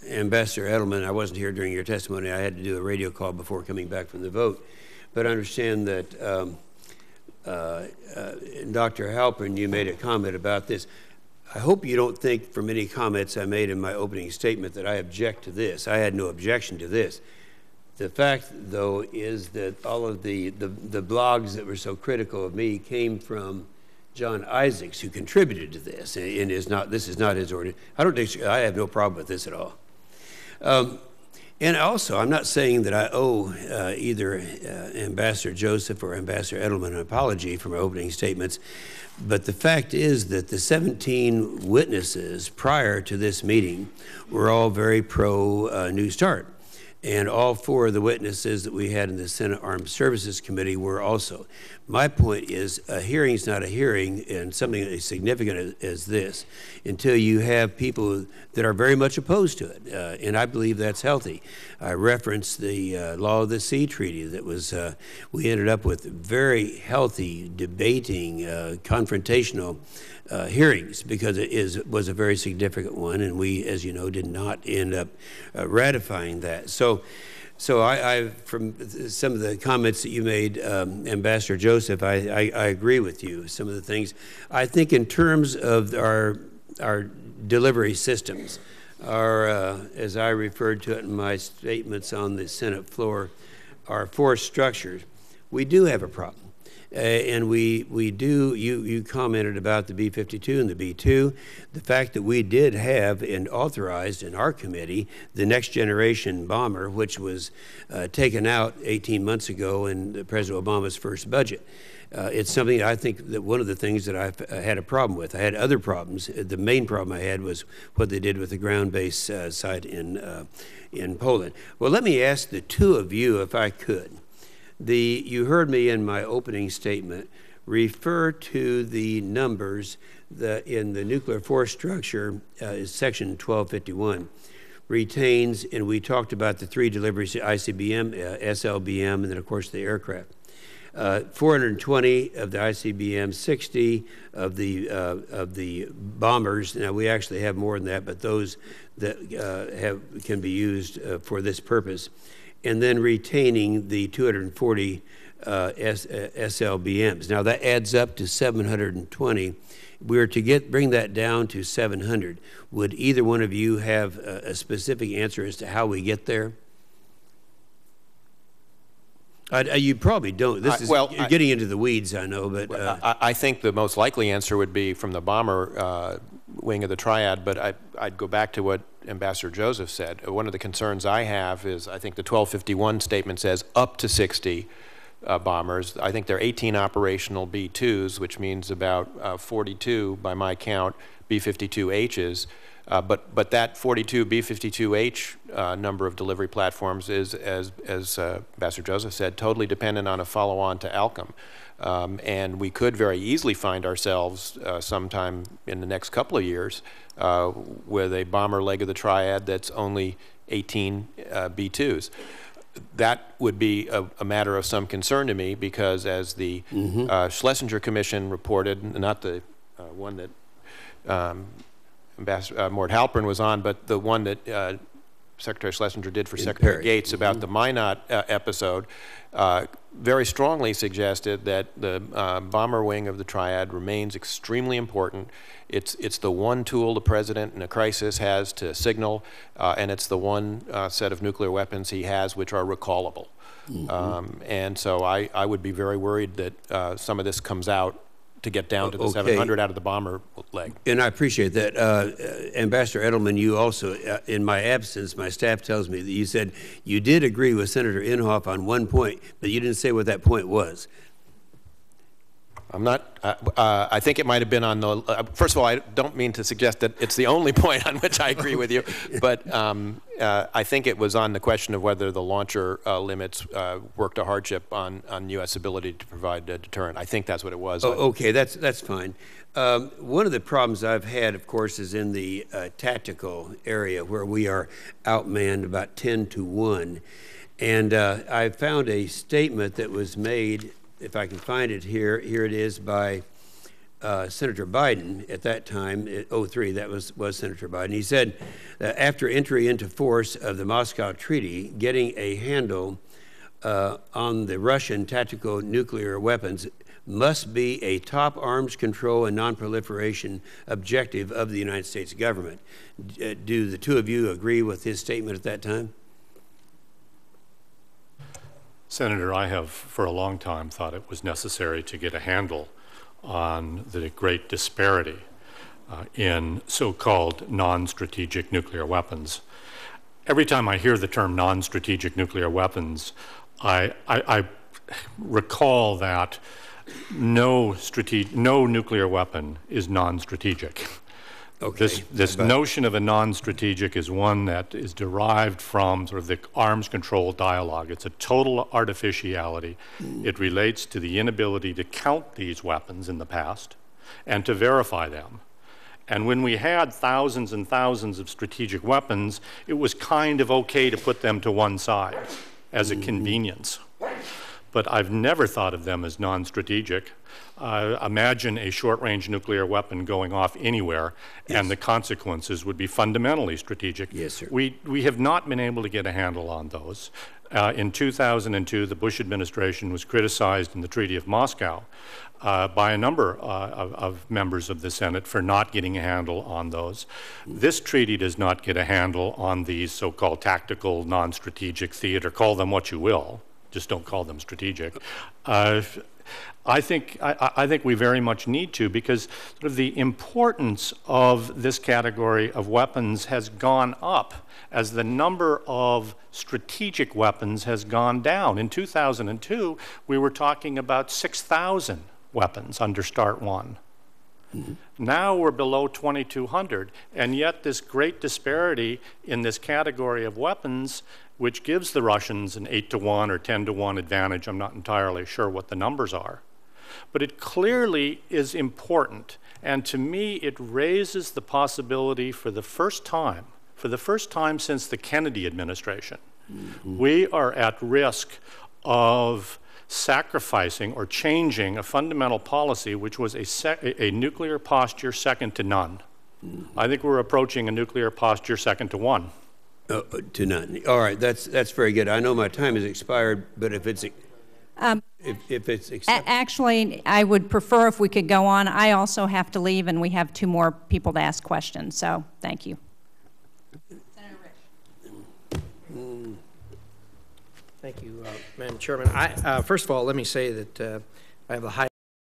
Ambassador Edelman, I wasn't here during your testimony. I had to do a radio call before coming back from the vote. But I understand that Dr. Halpern, you made a comment about this. I hope you don't think from any comments I made in my opening statement that I object to this. I had no objection to this. The fact, though, is that all of the blogs that were so critical of me came from John Isaacs, who contributed to this, and this is not his order. I have no problem with this at all. And also, I'm not saying that I owe either Ambassador Joseph or Ambassador Edelman an apology for my opening statements, but the fact is that the 17 witnesses prior to this meeting were all very pro New Start. And all 4 of the witnesses that we had in the Senate Armed Services Committee were also. My point is, a hearing is not a hearing, and something as significant as this, until you have people that are very much opposed to it, and I believe that's healthy. I referenced the Law of the Sea Treaty that was, we ended up with very healthy, debating, confrontational hearings, because it was a very significant one, and we, as you know, did not end up ratifying that. So I, from some of the comments that you made, Ambassador Joseph, I agree with you. Some of the things, I think in terms of our delivery systems, as I referred to it in my statements on the Senate floor, our force structures, we do have a problem. And we do, you commented about the B-52 and the B-2. The fact that we did have and authorized in our committee the next generation bomber, which was taken out 18 months ago in President Obama's first budget. It's something I think that one of the things that I've had a problem with. I had other problems. The main problem I had was what they did with the ground-based site in Poland. Well, let me ask the two of you, if I could. You heard me in my opening statement refer to the numbers that in the nuclear force structure, is section 1251, retains, and we talked about the 3 deliveries, ICBM, SLBM, and then of course the aircraft. 420 of the ICBM, 60 of the bombers. Now we actually have more than that, but those that can be used for this purpose. And then retaining the 240 SLBMs. Now that adds up to 720. If we were to bring that down to 700, would either one of you have a specific answer as to how we get there? You probably don't. You're getting into the weeds, I know, but I think the most likely answer would be from the bomber wing of the triad, but I'd go back to what Ambassador Joseph said. One of the concerns I have is, I think the 1251 statement says up to 60 bombers. I think there are 18 operational B-2s, which means about 42, by my count, B-52Hs. But that 42 B-52H number of delivery platforms is, as Ambassador Joseph said, totally dependent on a follow-on to ALCM. And we could very easily find ourselves sometime in the next couple of years with a bomber leg of the triad that's only 18 B-2s. That would be a matter of some concern to me, because as the Schlesinger Commission reported, not the one that Ambassador Mort Halpern was on, but the one that Secretary Schlesinger did for Secretary Gates about the Minot episode, very strongly suggested that the bomber wing of the triad remains extremely important. It's the one tool the president in a crisis has to signal, and it's the one set of nuclear weapons he has which are recallable. And so I would be very worried that some of this comes out to get down to the 700 out of the bomber leg. And I appreciate that. Ambassador Edelman, you also, in my absence, my staff tells me that you said you did agree with Senator Inhofe on one point, but you didn't say what that point was. I'm not, I think it might have been on the, first of all, I don't mean to suggest that it's the only point on which I agree with you, but I think it was on the question of whether the launcher limits worked a hardship on U.S. ability to provide a deterrent. I think that's what it was. Okay, that's fine. One of the problems I've had, of course, is in the tactical area where we are outmanned about 10 to 1. And I found a statement that was made, if I can find it here, here it is, by Senator Biden at that time, in 2003, that was Senator Biden. He said, after entry into force of the Moscow Treaty, getting a handle on the Russian tactical nuclear weapons must be a top arms control and nonproliferation objective of the United States government. Do the two of you agree with his statement at that time? Senator, I have for a long time thought it was necessary to get a handle on the great disparity in so-called non-strategic nuclear weapons. Every time I hear the term non-strategic nuclear weapons, I recall that no nuclear weapon is non-strategic. Okay. This notion of a non-strategic is one that is derived from sort of the arms control dialogue. It's a total artificiality. It relates to the inability to count these weapons in the past and to verify them. And when we had thousands and thousands of strategic weapons, it was kind of okay to put them to one side as a convenience. But I've never thought of them as non-strategic. Imagine a short-range nuclear weapon going off anywhere, and the consequences would be fundamentally strategic. Yes, sir. We have not been able to get a handle on those. In 2002, the Bush administration was criticized in the Treaty of Moscow by a number of members of the Senate for not getting a handle on those. This treaty does not get a handle on these so-called tactical, non-strategic theater, call them what you will. Just don't call them strategic. I think we very much need to, because sort of the importance of this category of weapons has gone up as the number of strategic weapons has gone down. In 2002, we were talking about 6,000 weapons under START 1. Now we're below 2,200, and yet this great disparity in this category of weapons, which gives the Russians an 8-to-1 or 10-to-1 advantage. I'm not entirely sure what the numbers are. But it clearly is important, and to me it raises the possibility for the first time since the Kennedy administration, we are at risk of sacrificing or changing a fundamental policy which was a nuclear posture second to none. I think we're approaching a nuclear posture second to one. To none. All right, that's very good. I know my time has expired, but if it's actually, I would prefer if we could go on. I also have to leave, and we have 2 more people to ask questions. So, thank you. Senator Rich. Thank you, Madam Chairman. First of all, let me say that I have the high